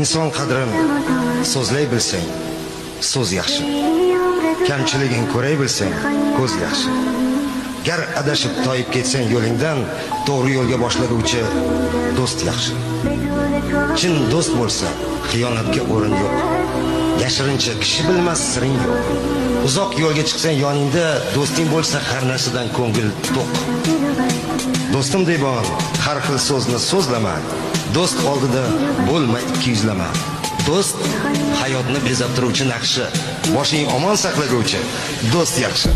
inson qadrini so'zlay bilsang so'z yaxshi, kamchiliging ko'ray bilsang ko'z yaxshi. Gar adashib toyib ketsang yo'lingdan, to'g'ri yo'lga boshlaguvchi do'st yaxshi. Chin do'st bo'lsa xiyonatga o'rin yo'q, yashirincha kishi bilmas siring yo'q. Uzoq yo'lga chiqsang yoningda do'sting bo'lsa har narsadan ko'ngil to'q. Do'stim deyman, har xil so'zni so'zlama, do'st oldida bo'lma ikkiyuzlama. Do'st hayotni bezab turuvchi naqshi, boshing omon saqlaguvchi do'st yaxshi.